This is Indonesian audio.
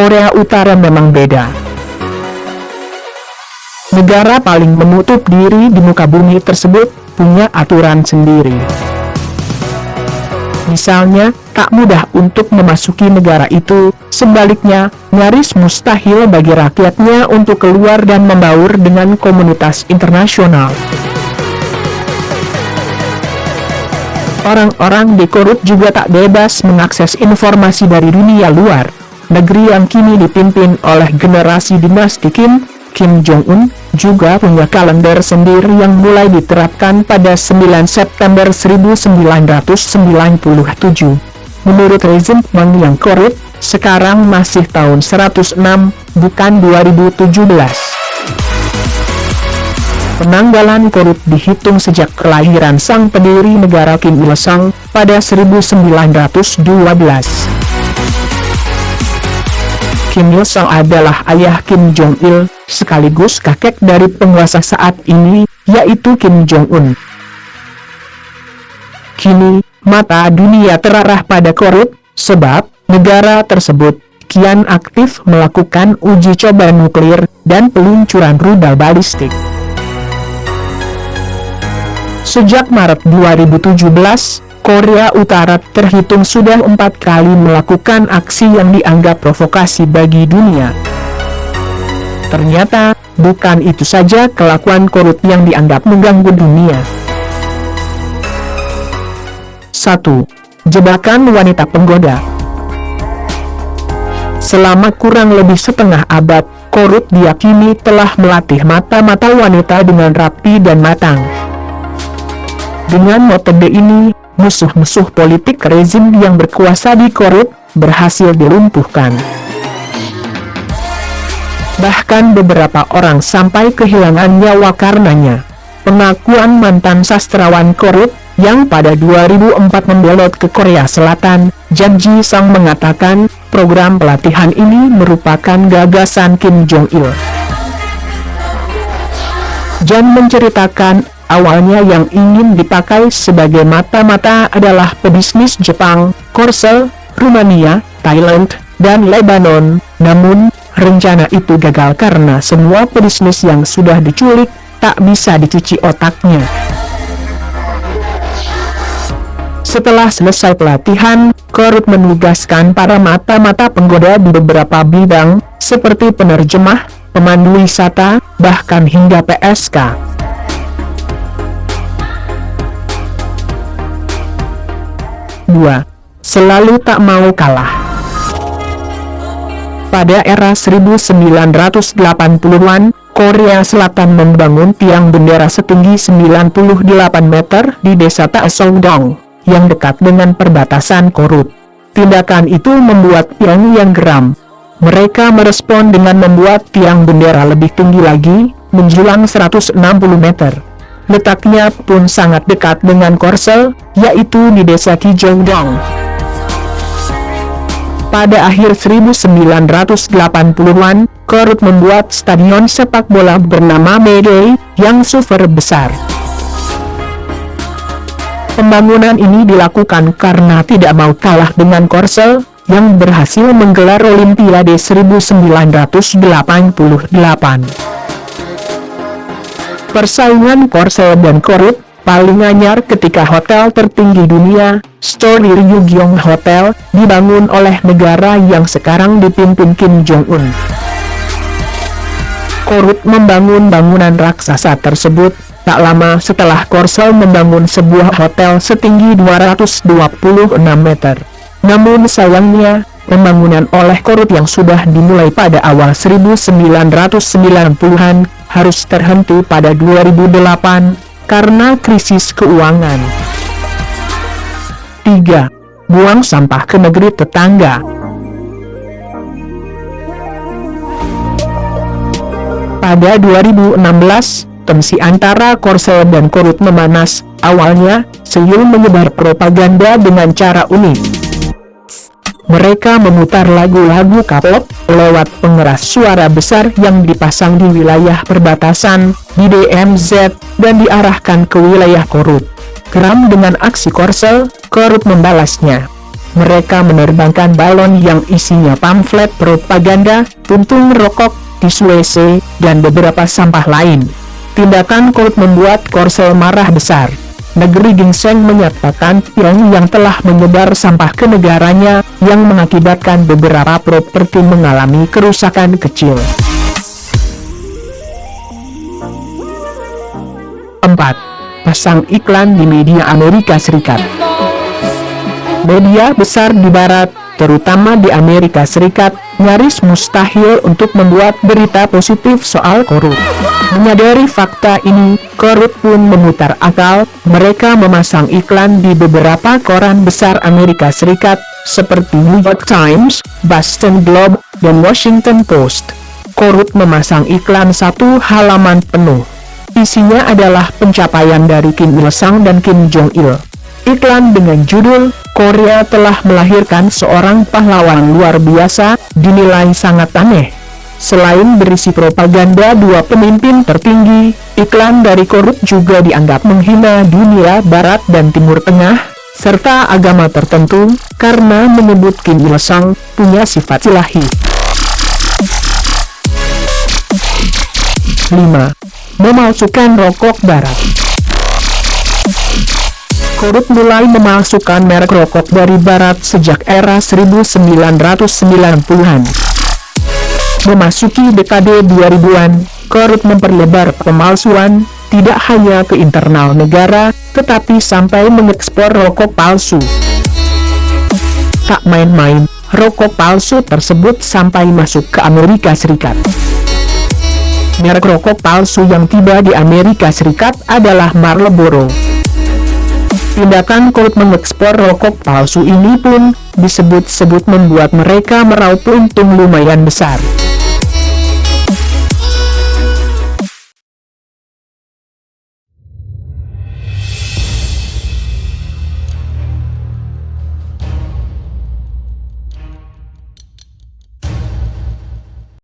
Korea Utara memang beda. Negara paling menutup diri di muka bumi tersebut punya aturan sendiri. Misalnya, tak mudah untuk memasuki negara itu, sebaliknya, nyaris mustahil bagi rakyatnya untuk keluar dan membaur dengan komunitas internasional. Orang-orang di Korea juga tak bebas mengakses informasi dari dunia luar. Negeri yang kini dipimpin oleh generasi dinasti Kim Jong-un, juga punya kalender sendiri yang mulai diterapkan pada 9 September 1997. Menurut rezim yang korup, sekarang masih tahun 106, bukan 2017. Penanggalan korup dihitung sejak kelahiran sang pendiri negara Kim Il-sung pada 1912. Kim Il-sung adalah ayah Kim Jong-il, sekaligus kakek dari penguasa saat ini, yaitu Kim Jong-un. Kini, mata dunia terarah pada Korea, sebab negara tersebut kian aktif melakukan uji coba nuklir dan peluncuran rudal balistik. Sejak Maret 2017, Korea Utara terhitung sudah 4 kali melakukan aksi yang dianggap provokasi bagi dunia. Ternyata, bukan itu saja kelakuan korup yang dianggap mengganggu dunia. 1. Jebakan wanita penggoda. Selama kurang lebih setengah abad, korup diyakini telah melatih mata-mata wanita dengan rapi dan matang. Dengan metode ini, musuh-musuh politik rezim yang berkuasa di Korea berhasil dilumpuhkan. Bahkan beberapa orang sampai kehilangan nyawa karenanya. Pengakuan mantan sastrawan Korea yang pada 2004 membelot ke Korea Selatan, Jang Ji-sung mengatakan, program pelatihan ini merupakan gagasan Kim Jong-il. Jang menceritakan, awalnya yang ingin dipakai sebagai mata-mata adalah pebisnis Jepang, Korsel, Rumania, Thailand, dan Lebanon. Namun, rencana itu gagal karena semua pebisnis yang sudah diculik tak bisa dicuci otaknya. Setelah selesai pelatihan, korup menugaskan para mata-mata penggoda di beberapa bidang, seperti penerjemah, pemandu wisata, bahkan hingga PSK. Selalu tak mau kalah. Pada era 1980-an, Korea Selatan membangun tiang bendera setinggi 98 meter di desa Taesongdong, yang dekat dengan perbatasan korup. Tindakan itu membuat Pyongyang geram. Mereka merespon dengan membuat tiang bendera lebih tinggi lagi, menjulang 160 meter. Letaknya pun sangat dekat dengan Korsel, yaitu di desa Kijongdong. Pada akhir 1980-an, korup membuat stadion sepak bola bernama Mayday, yang super besar. Pembangunan ini dilakukan karena tidak mau kalah dengan Korsel, yang berhasil menggelar Olimpiade 1988. Persaingan Korsel dan korup paling anyar ketika hotel tertinggi dunia, Story Ryugyong Hotel, dibangun oleh negara yang sekarang dipimpin Kim Jong-un. Korup membangun bangunan raksasa tersebut tak lama setelah Korsel membangun sebuah hotel setinggi 226 meter. Namun sayangnya, pembangunan oleh korup yang sudah dimulai pada awal 1990-an, harus terhenti pada 2008, karena krisis keuangan. 3. Buang sampah ke negeri tetangga. Pada 2016, tensi antara Korsel dan korup memanas. Awalnya, Seoul menyebar propaganda dengan cara unik. Mereka memutar lagu-lagu K-pop lewat pengeras suara besar yang dipasang di wilayah perbatasan, di DMZ, dan diarahkan ke wilayah korup. Geram dengan aksi Korsel, korup membalasnya. mereka menerbangkan balon yang isinya pamflet propaganda, puntung rokok, tisu WC, dan beberapa sampah lain. Tindakan korup membuat Korsel marah besar. Negeri Ginseng menyatakan Pyongyang telah menyebar sampah ke negaranya, yang mengakibatkan beberapa properti mengalami kerusakan kecil. 4. Pasang iklan di media Amerika Serikat. Media besar di Barat, terutama di Amerika Serikat, nyaris mustahil untuk membuat berita positif soal korup. Menyadari fakta ini, korup pun memutar akal. Mereka memasang iklan di beberapa koran besar Amerika Serikat, seperti New York Times, Boston Globe, dan Washington Post. Korup memasang iklan satu halaman penuh. Isinya adalah pencapaian dari Kim Il-sung dan Kim Jong-il. Iklan dengan judul, Korea telah melahirkan seorang pahlawan luar biasa, dinilai sangat aneh. Selain berisi propaganda dua pemimpin tertinggi, iklan dari korup juga dianggap menghina dunia Barat dan Timur Tengah, serta agama tertentu, karena menyebut Kim Il-sung punya sifat ilahi. 5. Memalsukan rokok Barat. Korup mulai memalsukan merek rokok dari Barat sejak era 1990-an. Memasuki dekade 2000-an, korup memperlebar pemalsuan, tidak hanya ke internal negara, tetapi sampai mengekspor rokok palsu. Tak main-main, rokok palsu tersebut sampai masuk ke Amerika Serikat. Merek rokok palsu yang tiba di Amerika Serikat adalah Marlboro. Tindakan korup mengekspor rokok palsu ini pun disebut-sebut membuat mereka meraup untung lumayan besar.